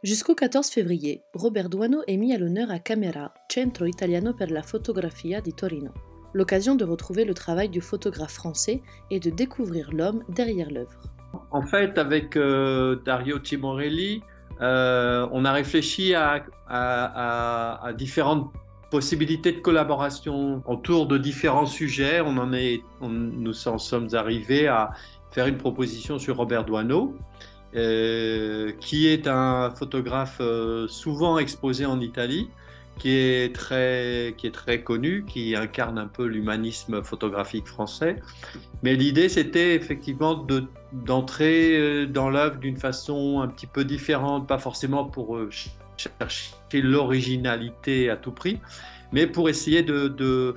Jusqu'au 14 février, Robert Doisneau est mis à l'honneur à Camera, Centro Italiano per la Fotografia di Torino. L'occasion de retrouver le travail du photographe français et de découvrir l'homme derrière l'œuvre. En fait, avec Dario Cimorelli, on a réfléchi à différentes possibilités de collaboration autour de différents sujets. Nous en sommes arrivés à faire une proposition sur Robert Doisneau, qui est un photographe souvent exposé en Italie, qui est très connu, qui incarne un peu l'humanisme photographique français. Mais l'idée, c'était effectivement d'entrer dans l'œuvre d'une façon un petit peu différente, pas forcément pour chercher l'originalité à tout prix, mais pour essayer de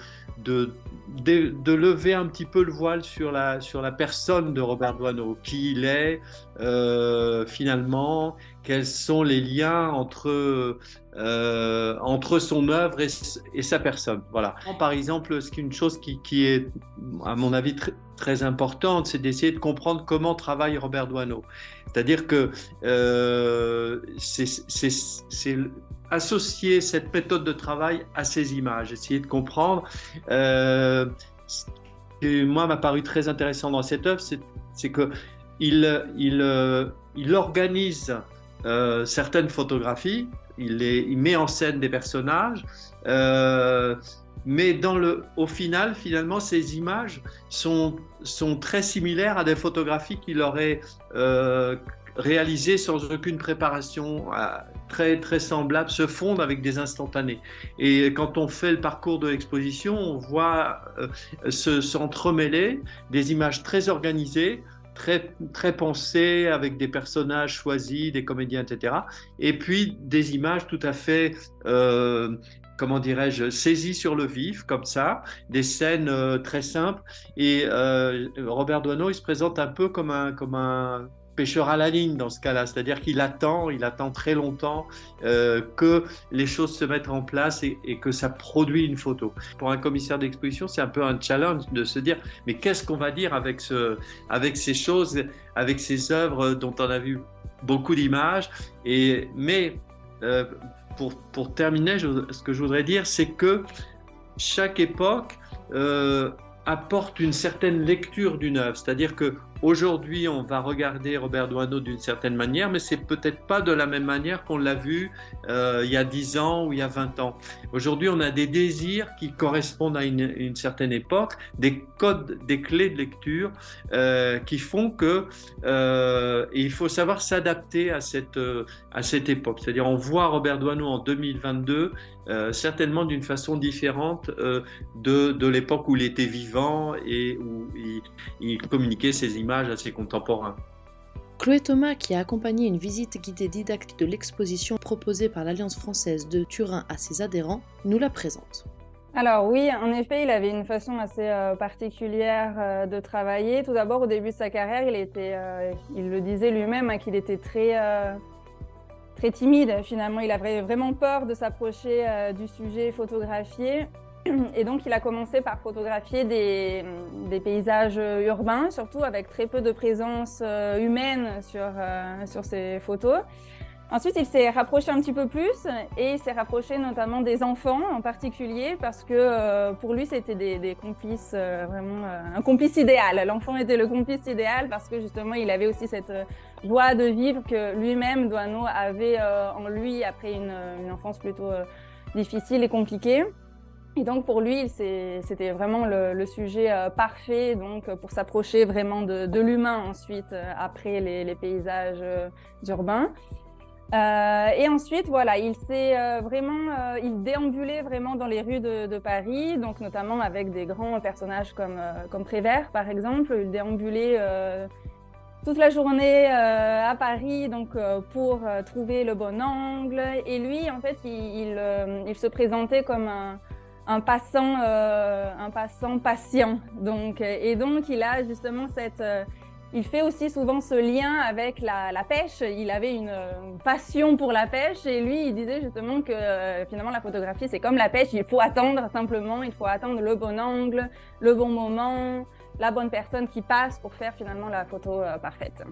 lever un petit peu le voile sur la personne de Robert Doisneau, qui il est finalement, quels sont les liens entre son œuvre et sa personne. Voilà. Par exemple, une chose qui est, à mon avis, très importante, c'est d'essayer de comprendre comment travaille Robert Doisneau. C'est-à-dire que c'est associer cette méthode de travail à ces images, essayer de comprendre. Ce qui, moi, m'a paru très intéressant dans cette œuvre, c'est qu'il organise certaines photographies, il met en scène des personnages, mais au final, finalement, ces images sont très similaires à des photographies qu'il aurait réalisées sans aucune préparation, très, très semblables, se fondent avec des instantanés. Et quand on fait le parcours de l'exposition, on voit s'entremêler des images très organisées, très, très pensées, avec des personnages choisis, des comédiens, etc. Et puis des images tout à fait, comment dirais-je, saisies sur le vif, comme ça, des scènes très simples. Et Robert Doisneau, il se présente un peu comme un pêcheur à la ligne dans ce cas-là, c'est-à-dire qu'il attend très longtemps que les choses se mettent en place et que ça produit une photo. Pour un commissaire d'exposition, c'est un peu un challenge de se dire mais qu'est-ce qu'on va dire avec ces choses, avec ces œuvres dont on a vu beaucoup d'images. Mais pour terminer, ce que je voudrais dire, c'est que chaque époque apporte une certaine lecture d'une œuvre, c'est-à-dire que aujourd'hui, on va regarder Robert Doisneau d'une certaine manière, mais c'est peut-être pas de la même manière qu'on l'a vu il y a 10 ans ou il y a 20 ans. Aujourd'hui, on a des désirs qui correspondent à une certaine époque, des codes, des clés de lecture qui font que il faut savoir s'adapter à cette époque. C'est-à-dire, on voit Robert Doisneau en 2022 certainement d'une façon différente de l'époque où il était vivant et où il communiquait ses images à ses contemporains. Chloé Thomas, qui a accompagné une visite guidée didactique de l'exposition proposée par l'Alliance française de Turin à ses adhérents, nous la présente. Alors oui, en effet, il avait une façon assez particulière de travailler. Tout d'abord, au début de sa carrière, il le disait lui-même, qu'il était très timide. Finalement, il avait vraiment peur de s'approcher du sujet photographié. Et donc, il a commencé par photographier des paysages urbains, surtout avec très peu de présence humaine sur ses photos. Ensuite, il s'est rapproché un petit peu plus et il s'est rapproché notamment des enfants en particulier parce que pour lui, c'était des complices, vraiment un complice idéal. L'enfant était le complice idéal parce que justement, il avait aussi cette joie de vivre que lui-même, Doisneau, avait en lui après une enfance plutôt difficile et compliquée. Et donc pour lui, c'était vraiment le sujet parfait donc, pour s'approcher vraiment de l'humain ensuite, après les paysages urbains. Et ensuite, voilà, il déambulait vraiment dans les rues de Paris, donc notamment avec des grands personnages comme Prévert, par exemple. Il déambulait toute la journée à Paris donc, pour trouver le bon angle. Et lui, en fait, il se présentait comme un passant patient. Et donc, il a justement il fait aussi souvent ce lien avec la pêche. Il avait une passion pour la pêche et lui, il disait justement que finalement la photographie, c'est comme la pêche. Il faut attendre simplement, il faut attendre le bon angle, le bon moment, la bonne personne qui passe pour faire finalement la photo parfaite.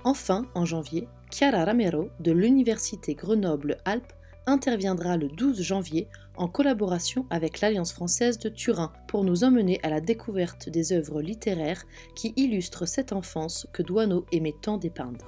Enfin, en janvier, Chiara Ramero de l'Université Grenoble-Alpes interviendra le 12 janvier en collaboration avec l'Alliance française de Turin pour nous emmener à la découverte des œuvres littéraires qui illustrent cette enfance que Doisneau aimait tant dépeindre.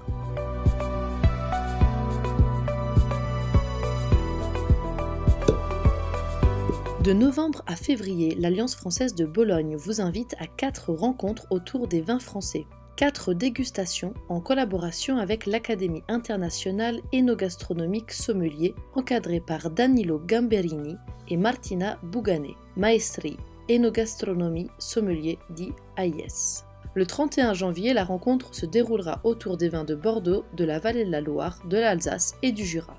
De novembre à février, l'Alliance française de Bologne vous invite à 4 rencontres autour des vins français. 4 dégustations en collaboration avec l'Académie internationale énogastronomique sommelier encadrée par Danilo Gamberini et Martina Bouganet, Maestri Enogastronomie sommelier dit AIS. Le 31 janvier, la rencontre se déroulera autour des vins de Bordeaux, de la Vallée de la Loire, de l'Alsace et du Jura.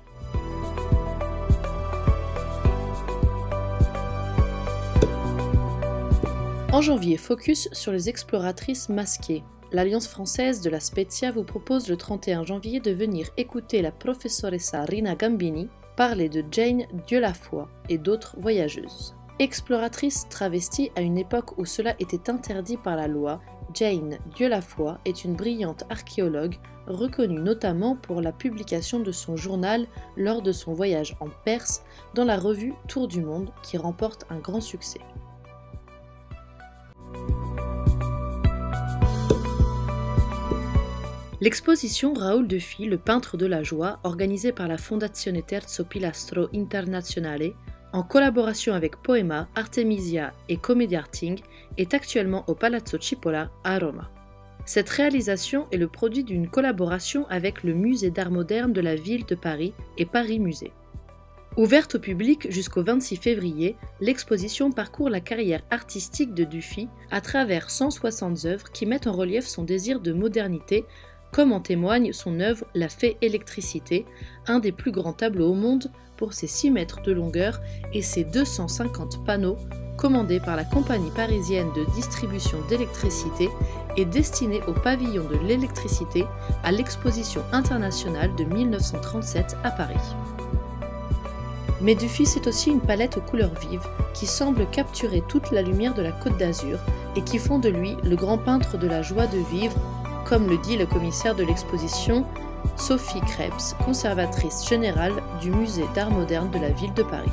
En janvier, focus sur les exploratrices masquées. L'Alliance française de la Spezia vous propose le 31 janvier de venir écouter la professoressa Rina Gambini parler de Jane Dieulafoy et d'autres voyageuses. Exploratrice travestie à une époque où cela était interdit par la loi, Jane Dieulafoy est une brillante archéologue reconnue notamment pour la publication de son journal lors de son voyage en Perse dans la revue Tour du Monde qui remporte un grand succès. L'exposition Raoul Dufy, le peintre de la joie, organisée par la Fondazione Terzo Pilastro Internazionale, en collaboration avec Poema, Artemisia et Commediarting, est actuellement au Palazzo Cipolla à Rome. Cette réalisation est le produit d'une collaboration avec le Musée d'art moderne de la ville de Paris et Paris Musée. Ouverte au public jusqu'au 26 février, l'exposition parcourt la carrière artistique de Dufy à travers 160 œuvres qui mettent en relief son désir de modernité, comme en témoigne son œuvre La Fée Électricité, un des plus grands tableaux au monde pour ses 6 mètres de longueur et ses 250 panneaux, commandés par la compagnie parisienne de distribution d'électricité et destiné au pavillon de l'électricité à l'exposition internationale de 1937 à Paris. Mais Dufy, c'est aussi une palette aux couleurs vives qui semble capturer toute la lumière de la Côte d'Azur et qui font de lui le grand peintre de la joie de vivre, comme le dit le commissaire de l'exposition, Sophie Krebs, conservatrice générale du Musée d'art moderne de la ville de Paris.